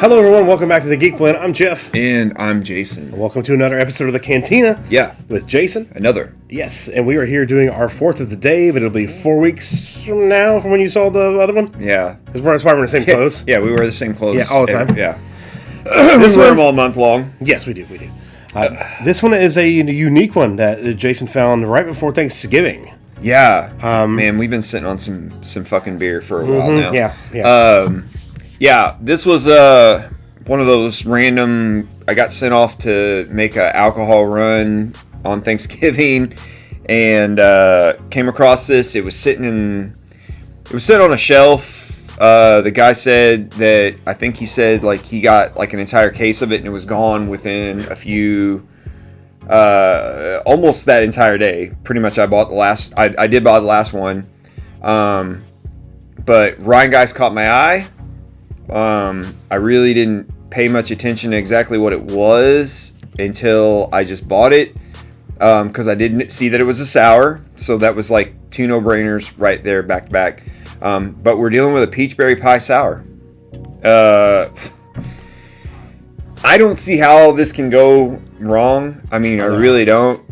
Hello everyone, welcome back to the Geek Blend. I'm Jeff. And I'm Jason. Welcome to another episode of the Cantina. Yeah. With Jason. Another. Yes, and we are here doing our 4th of the day, but it'll be 4 weeks from now from when you saw the other one. Yeah. Because we're in the same clothes. Yeah, we wear the same clothes. Yeah, all the time. Yeah. We wear them all month long. Yes, we do. This one is a unique one that Jason found right before Thanksgiving. Yeah. Man, we've been sitting on some fucking beer for a while now. Yeah. Yeah, this was one of those random. I got sent off to make an alcohol run on Thanksgiving, and came across this. It was sitting on a shelf. The guy said that I think he said like he got like an entire case of it, and it was gone within a few. Almost that entire day. Pretty much, I bought the last. I did buy the last one, but Rhinegeist caught my eye. I really didn't pay much attention to exactly what it was until I just bought it, because I didn't see that it was a sour, so that was like two no-brainers right there back to back. But we're dealing with a peach berry pie sour. I don't see how this can go wrong. I mean, I really don't.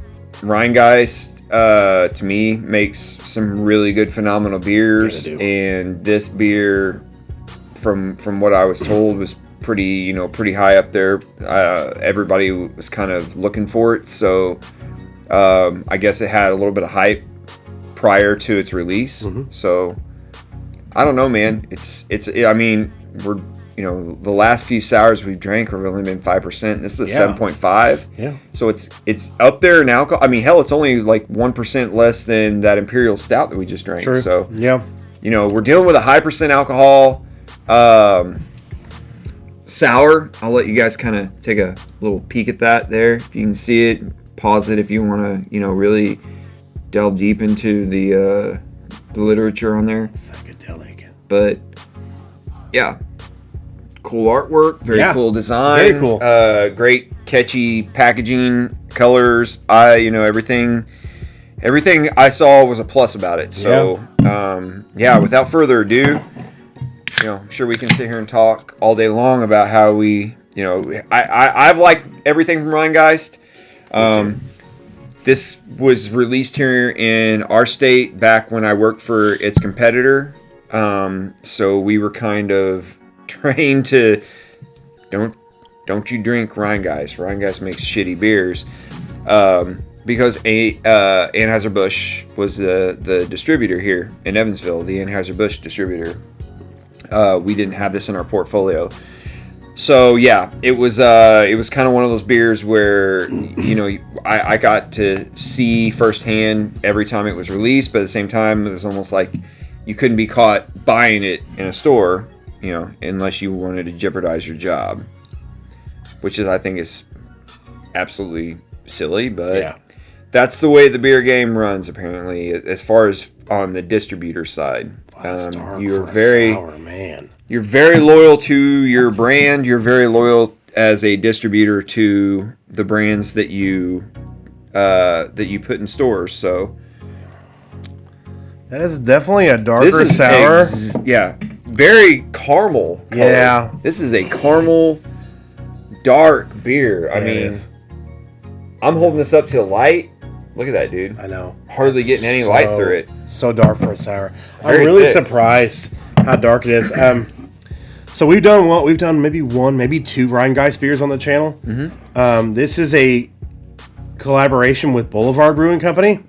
Rhinegeist, to me, makes some really good, phenomenal beers, and this beer, from what I was told, was pretty high up there. Everybody was kind of looking for it, so I guess it had a little bit of hype prior to its release. So I don't know, man. I mean, we're the last few sours we've drank have only been 5%. This is a 7.5. Yeah. So it's up there in alcohol. I mean, hell, it's only like 1% less than that Imperial Stout that we just drank. True. So yeah, we're dealing with a high percent alcohol sour. I'll let you guys kind of take a little peek at that there. If you can see it, pause it if you want to, really delve deep into the literature on there. Psychedelic. But yeah, cool artwork, very cool design, very cool. Great catchy packaging, colors. Everything I saw was a plus about it. So without further ado, I'm sure we can sit here and talk all day long about how we, I've liked everything from Rhinegeist. This was released here in our state back when I worked for its competitor. So we were kind of trained to don't you drink Rhinegeist. Rhinegeist makes shitty beers. Because Anheuser-Busch was the distributor here in Evansville, the Anheuser-Busch distributor. We didn't have this in our portfolio. So yeah, it was kind of one of those beers where I got to see firsthand every time it was released, but at the same time it was almost like you couldn't be caught buying it in a store, unless you wanted to jeopardize your job, which I think is absolutely silly, but that's the way the beer game runs apparently, as far as on the distributor side. You're very loyal to your brand. You're very loyal as a distributor to the brands that you put in stores. So that is definitely a darker sour. Very caramel color. Yeah, this is a caramel dark beer. I mean, I'm holding this up to the light. Look at that, dude. I know. Hardly getting any light through it. So dark for a sour. Very I'm really thick. surprised how dark it is. So we've done maybe one, maybe two Rhinegeist beers on the channel. This is a collaboration with Boulevard Brewing Company.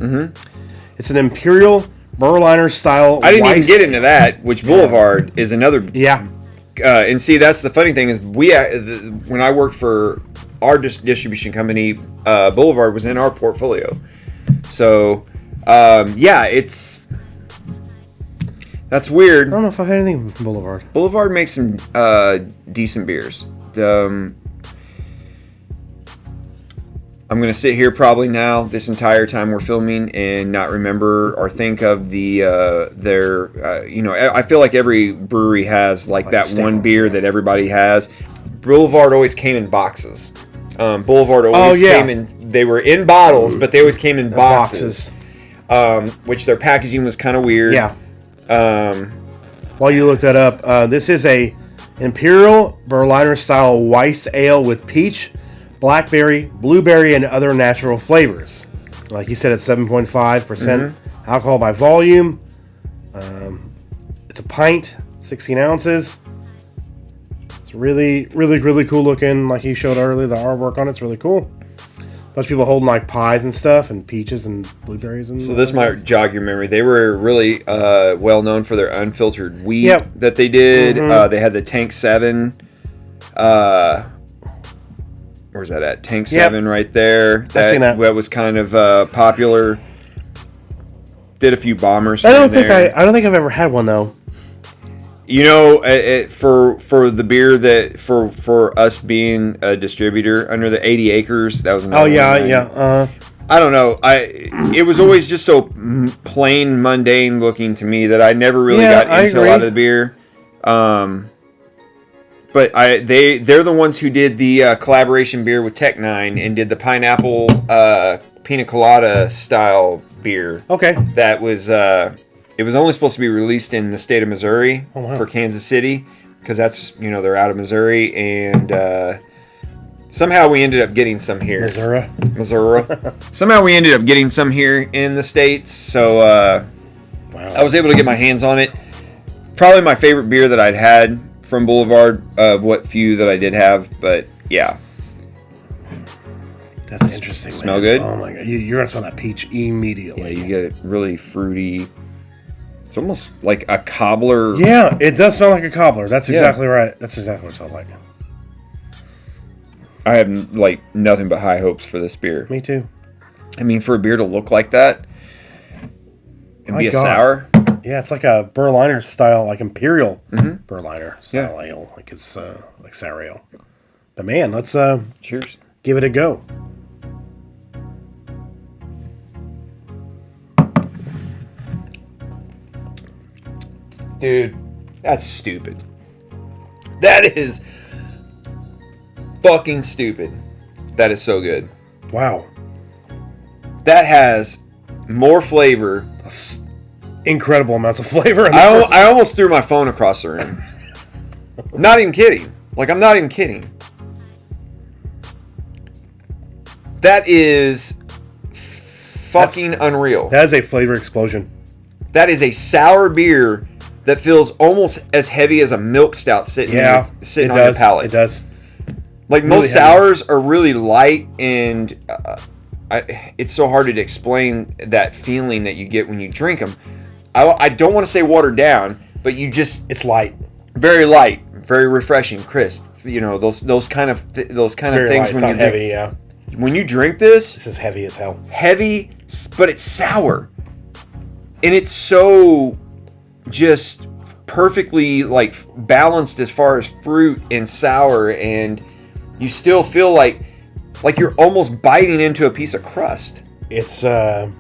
It's an Imperial Berliner style. I didn't even get into that, which Boulevard is another. Yeah. And see, that's the funny thing is when I worked for our distribution company, Boulevard was in our portfolio. So, that's weird. I don't know if I've had anything from Boulevard. Boulevard makes some decent beers. I'm going to sit here probably now this entire time we're filming and not remember or think of I feel like every brewery has like that one beer that everybody has. Boulevard always came in boxes. Boulevard always came in, they were in bottles, but they always came in boxes. Which their packaging was kind of weird. Yeah. While you look that up, this is a Imperial Berliner style Weiss ale with peach, blackberry, blueberry, and other natural flavors. Like you said, it's 7.5% alcohol by volume. It's a pint, 16 ounces. It's really, really, really cool looking. Like he showed earlier, the artwork on it's really cool. A bunch of people holding like pies and stuff, and peaches and blueberries. And so this might jog your memory. They were really well known for their unfiltered wheat that they did. They had the Tank 7. Where's that at? Tank 7 right there. That was kind of popular. Did a few bombers. I don't think I've ever had one though. You know, for the beer that for us being a distributor under the 80 Acres, that was another one. I don't know. It was always just so plain mundane looking to me that I never really got into a lot of the beer. But they're the ones who did the collaboration beer with Tech 9 and did the pineapple pina colada style beer. Okay. That was it was only supposed to be released in the state of Missouri for Kansas City because that's they're out of Missouri, and somehow we ended up getting some here. Missouri. Somehow we ended up getting some here in the States, so I was able to get my hands on it. Probably my favorite beer that I'd had from Boulevard, of what few that I did have, but yeah. That's interesting. Smell good? Oh my god, you're gonna smell that peach immediately. Yeah, you get it really fruity. It's almost like a cobbler. Yeah, it does smell like a cobbler. That's exactly right. That's exactly what it smells like. I have nothing but high hopes for this beer. Me too. I mean, for a beer to look like that and be a sour. Yeah, it's like a Berliner style, like Imperial Berliner style ale. Like it's like sour ale. But man, let's cheers. Give it a go. Dude, that's stupid. That is fucking stupid. That is so good. Wow. That has more flavor. Incredible amounts of flavor. I almost threw my phone across the room. Not even kidding. I'm not even kidding. That is fucking unreal. That is a flavor explosion. That is a sour beer that feels almost as heavy as a milk stout sitting on your palate. It does. Like really most sours are really light, and it's so hard to explain that feeling that you get when you drink them. I don't want to say watered down, but it's light, very light, very refreshing, crisp. Those kind of things light. when you heavy, when you drink this. This is heavy as hell. Heavy, but it's sour, and it's so just perfectly balanced as far as fruit and sour, and you still feel like you're almost biting into a piece of crust. It's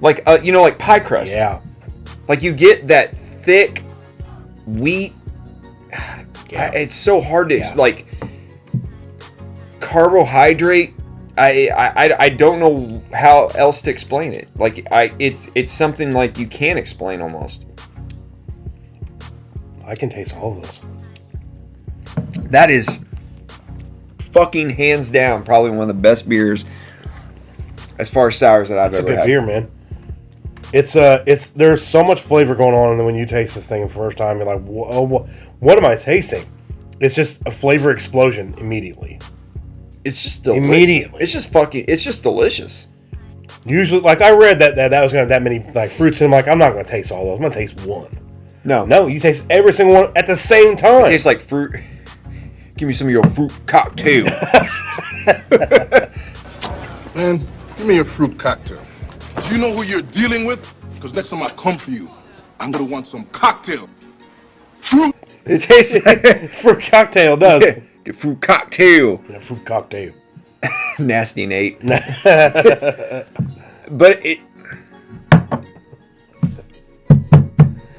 like pie crust. Yeah. Like you get that thick wheat. Yeah. It's so hard to carbohydrate. I don't know how else to explain it. It's something like you can't explain almost. I can taste all of those. That is fucking hands down probably one of the best beers as far as sours that I've ever had. It's a good beer, man. It's there's so much flavor going on, and then when you taste this thing the first time, you're like, what am I tasting? It's just a flavor explosion immediately. It's just immediately. It's just delicious. Usually, I read that was gonna have that many fruits, and I'm like, I'm not gonna taste all those. I'm gonna taste one. No, you taste every single one at the same time. It tastes like fruit. Give me some of your fruit cocktail. Man, give me a fruit cocktail. Do you know who you're dealing with? Because next time I come for you, I'm going to want some cocktail. Fruit. It tastes like fruit cocktail, does. Yeah, the fruit cocktail. Yeah, fruit cocktail. Nasty Nate. But it...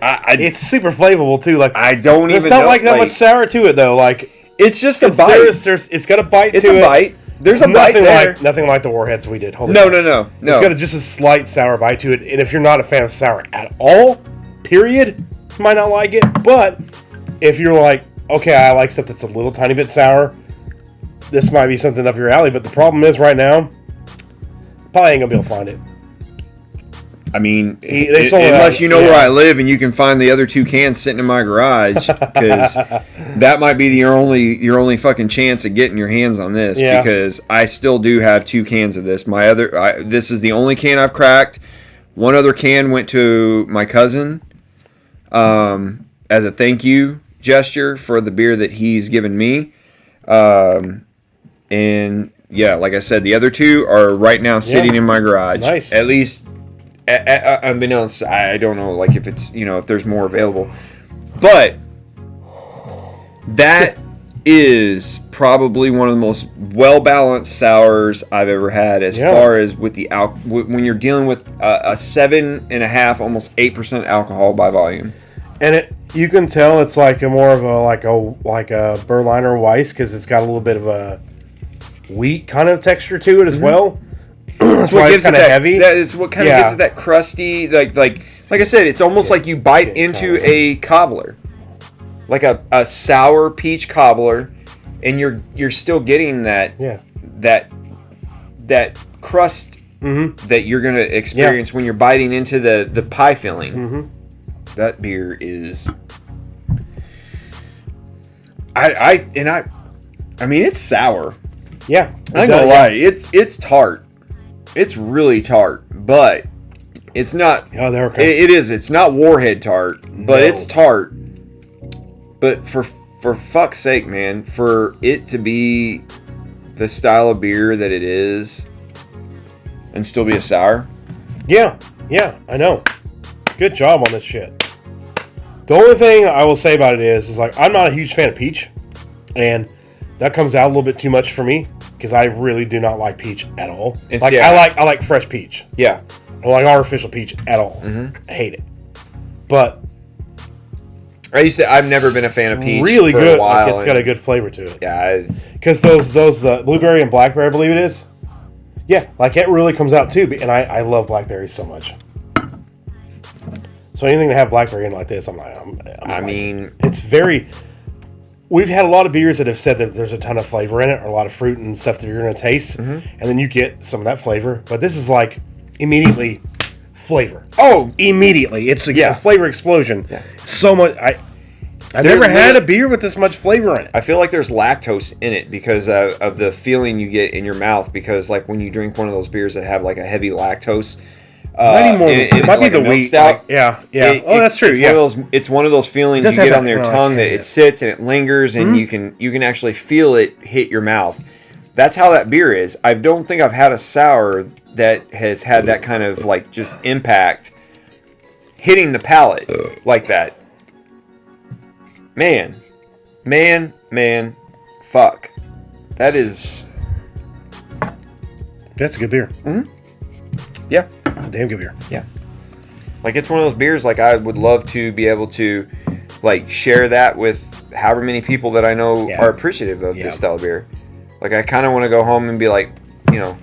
it's super flavorful, too. I don't even know. It's not that much sour to it, though. It's just a bite. It's got a bite to it. It's a bite. There's a bite there. Nothing like the Warheads we did. No. It's got just a slight sour bite to it. And if you're not a fan of sour at all, period, you might not like it. But if you're like, okay, I like stuff that's a little tiny bit sour. This might be something up your alley, but the problem is right now, probably ain't gonna be able to find it. I mean, They sold it unless out. you know where I live and you can find the other 2 cans sitting in my garage, because that might be your only fucking chance at getting your hands on this. Yeah. Because I still do have 2 cans of this. This is the only can I've cracked. One other can went to my cousin as a thank you gesture for the beer that he's given me. And yeah, like I said, the other 2 are right now sitting in my garage. Nice. At least, unbeknownst, I don't know, like if it's, if there's more available. But that is probably one of the most well-balanced sours I've ever had, as far as with the when you're dealing with a 7.5, almost 8% alcohol by volume. And you can tell it's like a more of a Berliner Weiss, because it's got a little bit of a wheat kind of texture to it as well. That's what why gives it's kind of heavy. That is what kind of gives it that crusty, like I said, it's almost like you bite into a cobbler, like a sour peach cobbler, and you're still getting that crust that you're gonna experience when you're biting into the pie filling. That beer is. I mean, it's sour. Yeah, I ain't gonna lie, it's tart. It's really tart, but it's not. Oh, they're okay. It is. It's not Warhead tart, but it's tart. But for fuck's sake, man, for it to be the style of beer that it is, and still be a sour. Yeah, I know. Good job on this shit. The only thing I will say about it is like I'm not a huge fan of peach, and that comes out a little bit too much for me, because I really do not like peach at all. I like fresh peach. Yeah. I don't like artificial peach at all. I hate it. But I've never been a fan of peach. Really for good. A while, like it's got a good flavor to it. Yeah. Because those blueberry and blackberry, I believe it is. Yeah, like it really comes out too. And I love blackberries so much. So anything that have blackberry in like this, I mean, it's very. We've had a lot of beers that have said that there's a ton of flavor in it, or a lot of fruit and stuff that you're going to taste, and then you get some of that flavor. But this is like immediately flavor. Oh, immediately! It's a flavor explosion. Yeah. So much. I've never had a beer with this much flavor in it. I feel like there's lactose in it because of the feeling you get in your mouth. Because like when you drink one of those beers that have like a heavy lactose. It might be the wheat stout. That's true. It's one of those feelings you get on your tongue that it sits and it lingers, and you can actually feel it hit your mouth. That's how that beer is. I don't think I've had a sour that has had that kind of like just impact hitting the palate like that. Man, fuck. That's a good beer. Yeah. It's a damn good beer. Yeah. Like it's one of those beers like I would love to be able to like share that with however many people that I know are appreciative of this style of beer. Like I kind of want to go home and be like,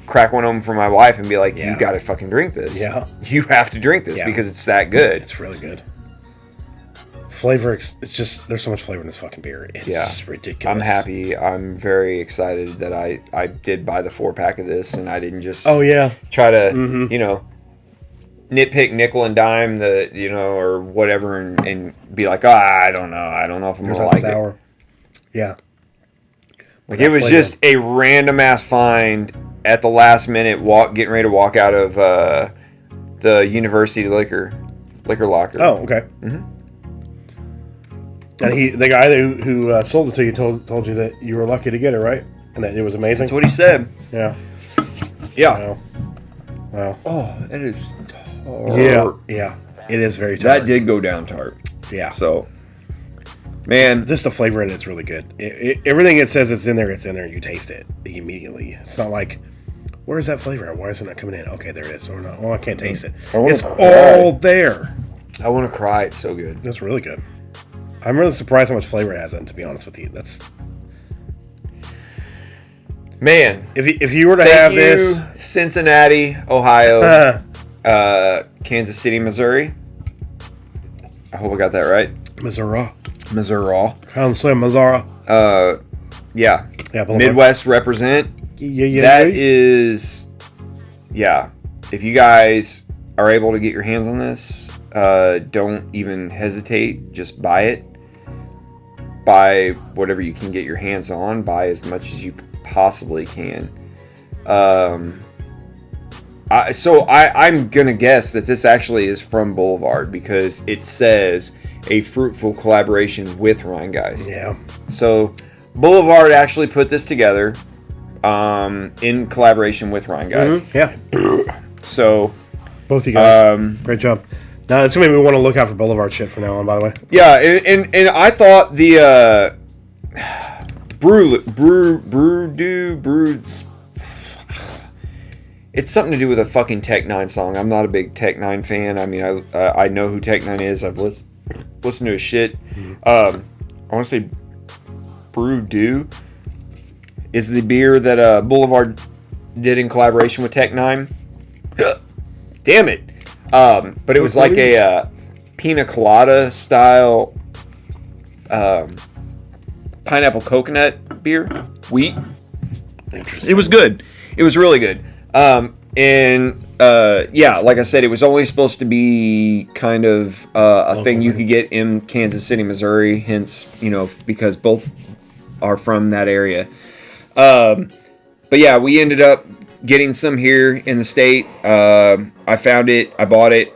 crack one of them for my wife and be like, you got to fucking drink this. Yeah. You have to drink this because it's that good. It's really good. Flavor, it's just, there's so much flavor in this fucking beer. It's ridiculous. I'm happy. I'm very excited that I did buy the 4-pack of this and I didn't just try to, nitpick nickel and dime or whatever and be like, I don't know if I'm going to like sour. It. Yeah. Like it was flavor. Just a random ass find at the last minute getting ready to walk out of the university liquor locker. Oh, okay. And the guy who sold it to you told you that you were lucky to get it, right? And that it was amazing. That's what he said. Yeah. Yeah. Wow. Oh, it is tart. Yeah. It is very tart. That did go down tart. Yeah. So, man. Just the flavor in it's really good. Everything it says it's in there, you taste it immediately. It's not like, where's that flavor? Why isn't it coming in? Okay, there it is. Or not. Oh, I can't taste it. It's all there. I want to cry. It's so good. It's really good. I'm really surprised how much flavor it has in it, to be honest with you. That's... Man. If you were to have this... Cincinnati, Ohio, Kansas City, Missouri. I hope I got that right. Missouri. Missouri. Council Mazzara. Yeah. Yeah, Boulevard. Midwest represent. Yeah. That is, yeah. If you guys are able to get your hands on this, don't even hesitate. Just buy it. Buy whatever you can get your hands on. Buy as much as you possibly can. I'm gonna guess that this actually is from Boulevard because it says a fruitful collaboration with Rhinegeist. Yeah. So Boulevard actually put this together in collaboration with Rhinegeist. Mm-hmm. Yeah. So both of you guys, great job. Now it's gonna make me want to look out for Boulevard shit from now on. By the way. Yeah, and I thought the brew. It's something to do with a fucking Tech Nine song. I'm not a big Tech Nine fan. I mean, I know who Tech Nine is. I've listened to his shit. I want to say Brew Do is the beer that Boulevard did in collaboration with Tech Nine. Damn it! But it was like a pina colada style pineapple coconut beer. Wheat. It was good. It was really good. Yeah, like I said, it was only supposed to be kind of a thing you could get in Kansas City, Missouri. Hence, because both are from that area. But yeah, we ended up getting some here in the state. I found it. I bought it.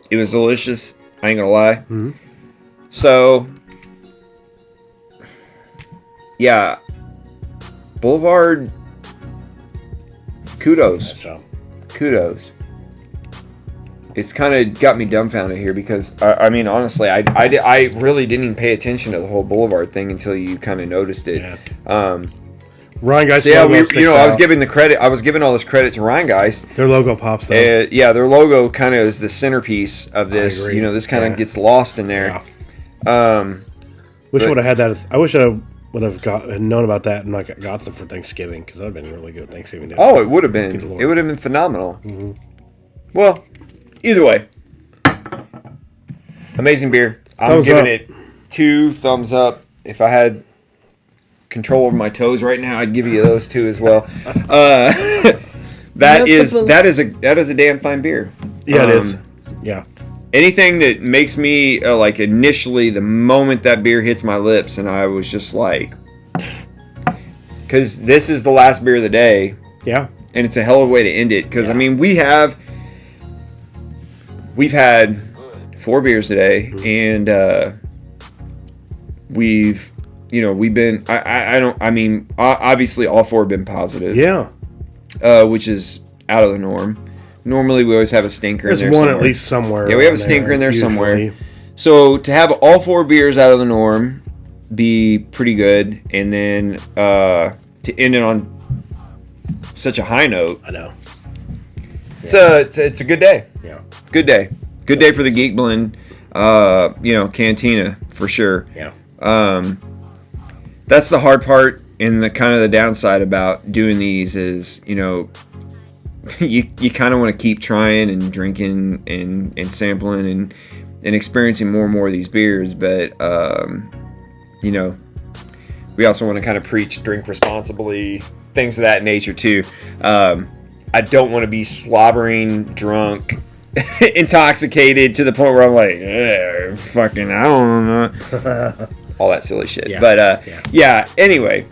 It was delicious. I ain't gonna lie. Mm-hmm. So, yeah, Boulevard. Kudos. Nice job. Kudos. It's kind of got me dumbfounded here because, I mean, honestly, I really didn't even pay attention to the whole Boulevard thing until you kind of noticed it. Yeah. Rhinegeist. So yeah, I was giving the credit. I was giving all this credit to Rhinegeist. Their logo pops though. Yeah, their logo kind of is the centerpiece of this. This kind of gets lost in there. Yeah. Wish I would have had that. I wish I would have known about that and like got some for Thanksgiving because that would have been really good Thanksgiving dinner. Oh, it would have been. It would have been phenomenal. Mm-hmm. Well, either way, amazing beer. I'm giving it 2 thumbs up. If I had control over my toes right now, I'd give you those 2 as well. That is a damn fine beer. Yeah, it is. Yeah. Anything that makes me like initially the moment that beer hits my lips, and I was just like, because this is the last beer of the day. Yeah. And it's a hell of a way to end it. Because I mean, we've had 4 beers today, and we've been. Obviously all 4 have been positive. Yeah. Which is out of the norm. Normally, we always have a stinker in there somewhere. There's one at least somewhere. Yeah, we have a stinker in there somewhere. So, to have all 4 beers out of the norm be pretty good, and then to end it on such a high note. I know. Yeah. It's a good day. Yeah. Good day. Good day for the Geek Blend. Cantina, for sure. Yeah. That's the hard part and the kind of the downside about doing these is, you kind of want to keep trying and drinking and sampling and experiencing more and more of these beers, but we also want to kind of preach drink responsibly, things of that nature too. I don't want to be slobbering drunk, intoxicated to the point where I'm like, I don't know, all that silly shit. Yeah. But anyway.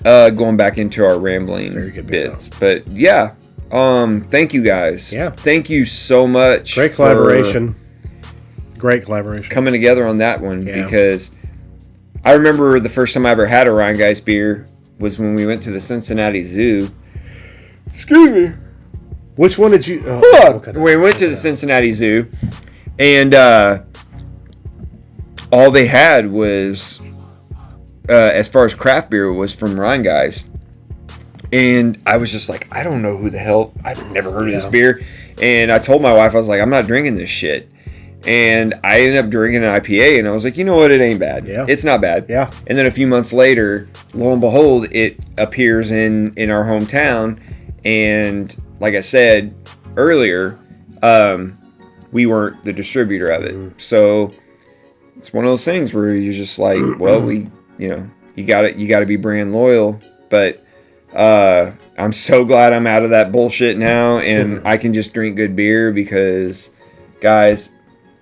Going back into our rambling bits, but yeah, thank you guys. Yeah, thank you so much. Great collaboration. Coming together on that one because I remember the first time I ever had a Rhinegeist beer was when we went to the Cincinnati Zoo. Excuse me. Which one did you? We went to the Cincinnati Zoo, and all they had was. As far as craft beer was from Rhinegeist, and I was just like, I don't know who the hell. I've never heard of this beer, and I told my wife, I was like, I'm not drinking this shit, and I ended up drinking an IPA, and I was like, you know what, it ain't bad. Yeah, it's not bad. Yeah, and then a few months later, lo and behold, it appears in our hometown, and like I said earlier, we weren't the distributor of it, so. it's one of those things where you're just like, well, you got to be brand loyal. But I'm so glad I'm out of that bullshit now, and I can just drink good beer because, guys,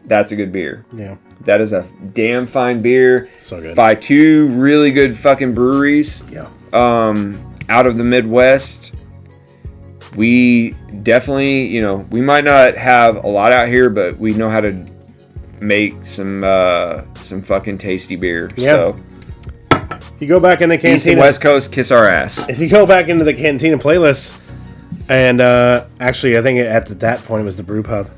that's a good beer. Yeah. That is a damn fine beer. So good. By two really good fucking breweries. Yeah. Out of the Midwest. We definitely, we might not have a lot out here, but we know how to make some fucking tasty beer. Yeah. So if you go back in the Cantina, East and West Coast, kiss our ass. If you go back into the Cantina playlist, and actually, I think at that point it was the Brew Pub.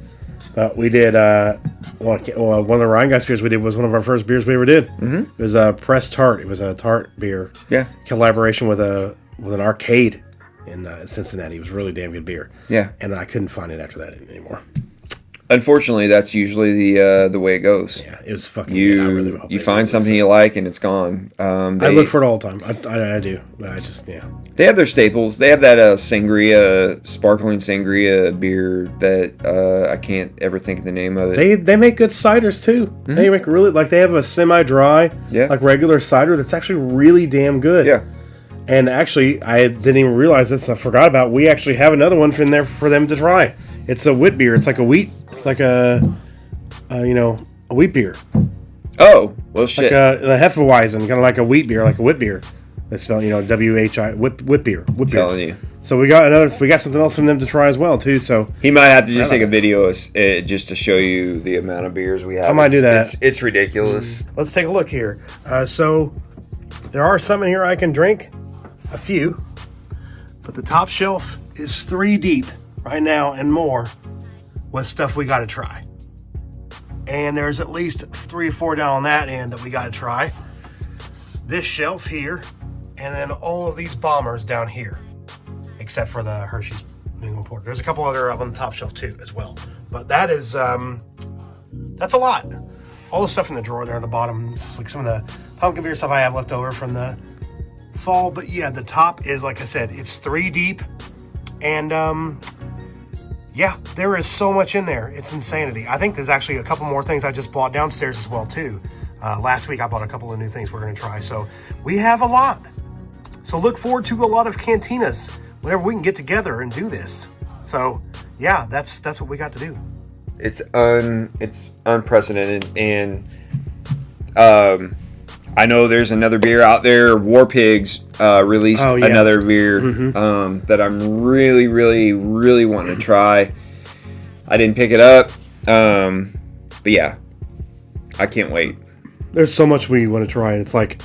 But we did one of the Rhinegeist beers we did was one of our first beers we ever did. Mm-hmm. It was a pressed tart. It was a tart beer. Yeah. Collaboration with an arcade in Cincinnati. It was really damn good beer. Yeah. And I couldn't find it after that anymore. Unfortunately, that's usually the way it goes. Yeah, it was fucking good. I really hope you find something you like and it's gone. I look for it all the time. I do, but I just They have their staples. They have that sangria, sparkling sangria beer that I can't ever think of the name of it. They make good ciders too. Mm-hmm. They make they have a semi-dry, like regular cider that's actually really damn good. Yeah. And actually, I didn't even realize this. I forgot about. We actually have another one in there for them to try. It's a wheat beer. It's like a wheat. It's like a wheat beer. Oh, well, shit. Like a Hefeweizen, kind of like a wheat beer, like a wheat beer. That's spelled, W-H-I, wheat beer. I'm telling you. So we got something else from them to try as well too. So he might have to just take a video just to show you the amount of beers we have. I might do that. It's ridiculous. Let's take a look here. So there are some in here I can drink, a few, but the top shelf is 3 deep right now and more with stuff we got to try. And there's at least 3 or 4 down on that end that we got to try. This shelf here, and then all of these bombers down here, except for the Hershey's New England Porter. There's a couple other up on the top shelf too, as well. But that is, that's a lot. All the stuff in the drawer there at the bottom, this is like some of the pumpkin beer stuff I have left over from the fall. But yeah, the top is, like I said, it's 3 deep, and yeah, there is so much in there. It's insanity. I think there's actually a couple more things I just bought downstairs as well too. Last week I bought a couple of new things we're going to try. So we have a lot. So look forward to a lot of cantinas whenever we can get together and do this. So yeah, that's what we got to do. It's unprecedented, and I know there's another beer out there. War Pigs released another beer that I'm really, really, really wanting to try. I didn't pick it up, but yeah, I can't wait. There's so much we want to try, and it's like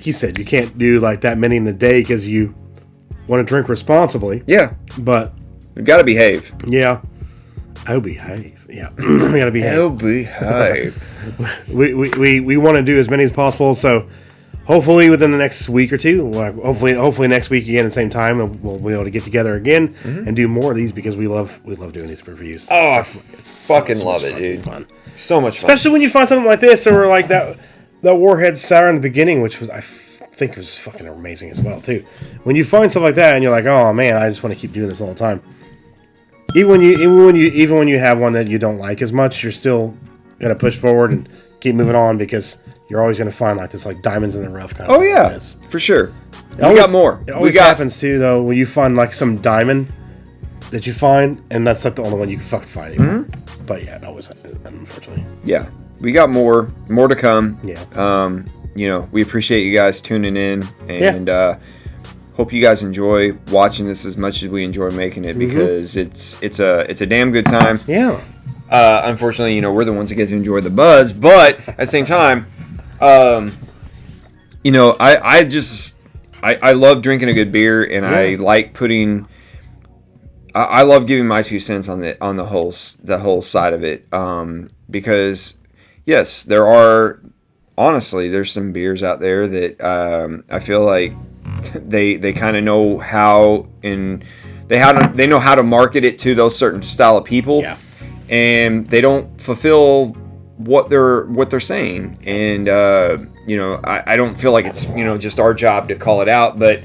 you said, you can't do like that many in the day because you want to drink responsibly. Yeah, but we've got to behave. Yeah, I'll behave. Yeah, we got to behave. I'll behave. we want to do as many as possible. So hopefully within the next week or two, hopefully next week again at the same time, we'll be able to get together again and do more of these because we love doing these reviews. Oh, I fucking love it, dude. Fun. So much fun. Especially when you find something like this, or like that Warhead Sour in the beginning, which was I think was fucking amazing as well too. When you find stuff like that and you're like, oh man, I just want to keep doing this all the time. Even when you have one that you don't like as much, you're still gonna push forward and keep moving on because you're always gonna find like this like diamonds in the rough kind of. Oh yeah, for sure. We got more. It always happens too though when you find like some diamond that you find, and that's like the only one you can fucking find anymore. But yeah, it always happens, unfortunately. Yeah, we got more to come. Yeah. We appreciate you guys tuning in, and hope you guys enjoy watching this as much as we enjoy making it because it's a damn good time. Yeah. Unfortunately, we're the ones that get to enjoy the buzz, but at the same time, I love drinking a good beer, and I like putting. I love giving my 2 cents on the whole side of it, because yes, there's some beers out there that I feel like they kind of know how, and they know how to market it to those certain style of people, and they don't fulfill what they're saying, and I don't feel like it's just our job to call it out, but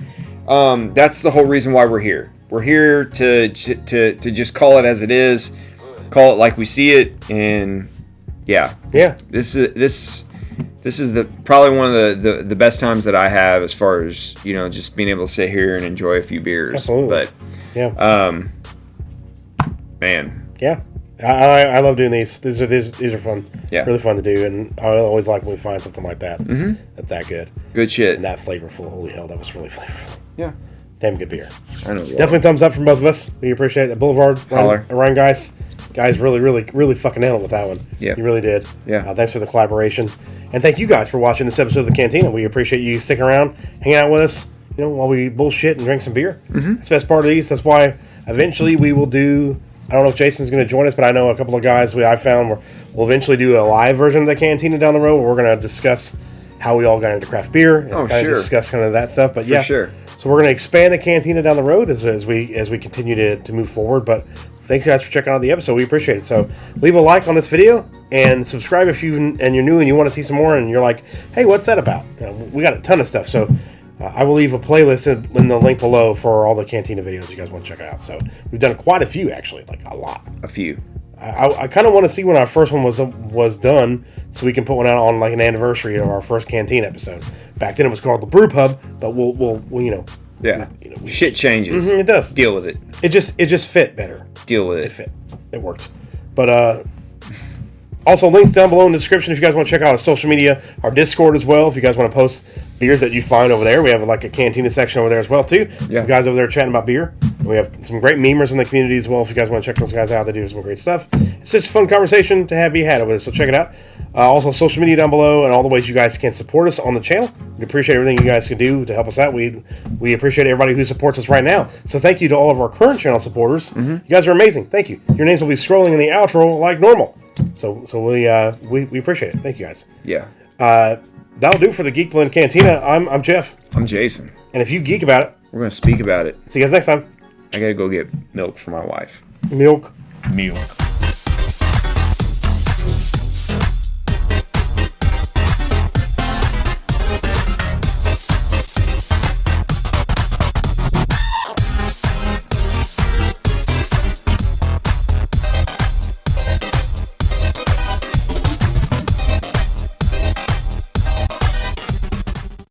that's the whole reason why we're here. We're here to just call it as it is, call it like we see it, and Yeah. Yeah. This is probably one of the best times that I have as far as, you know, just being able to sit here and enjoy a few beers. Absolutely. But yeah. Man. Yeah. I love doing these. These are fun. Yeah. Really fun to do, and I always like when we find something like that that's that good. Good shit. And that flavorful. Holy hell, that was really flavorful. Yeah. Damn good beer. I know. Definitely thumbs up from both of us. We appreciate it. Boulevard, Rhinegeist. Guys really fucking nailed it with that one. Yeah. You really did. Yeah. Thanks for the collaboration. And thank you guys for watching this episode of the Cantina. We appreciate you sticking around, hanging out with us, you know, while we bullshit and drink some beer. That's the best part of these. That's why eventually we will do, I don't know if Jason's going to join us, but I know a couple of guys I found we'll eventually do a live version of the Cantina down the road where we're going to discuss how we all got into craft beer and discuss kind of that stuff. But yeah, sure. So we're going to expand the Cantina down the road as we continue to move forward. But thanks guys for checking out the episode. We appreciate it. So leave a like on this video and subscribe if you're new and you want to see some more and you're like, hey, what's that about? You know, we got a ton of stuff. So I will leave a playlist in the link below for all the Cantina videos you guys want to check out. So we've done quite a few, actually, like a lot. A few. I kind of want to see when our first one was done, so we can put one out on like an anniversary of our first Cantina episode. Back then it was called the Brew Pub, but we'll you know. Yeah. Shit changes. It does. Deal with it. It just fit better. Deal with it. It fit. It worked. But also links down below in the description if you guys want to check out our social media, our Discord as well. If you guys want to post beers that you find over there, we have like a Cantina section over there as well too. Yeah. Some guys over there chatting about beer. And we have some great memers in the community as well. If you guys want to check those guys out, they do some great stuff. It's just a fun conversation to be had over there. So check it out. Also, social media down below and all the ways you guys can support us on the channel. We appreciate everything you guys can do to help us out. We appreciate everybody who supports us right now. So thank you to all of our current channel supporters. You guys are amazing. Thank you. Your names will be scrolling in the outro like normal. So we appreciate it. Thank you guys. Yeah. That'll do for the Geek Blend Cantina. I'm Jeff. I'm Jason. And if you geek about it, we're going to speak about it. See you guys next time. I got to go get milk for my wife. Milk. Milk.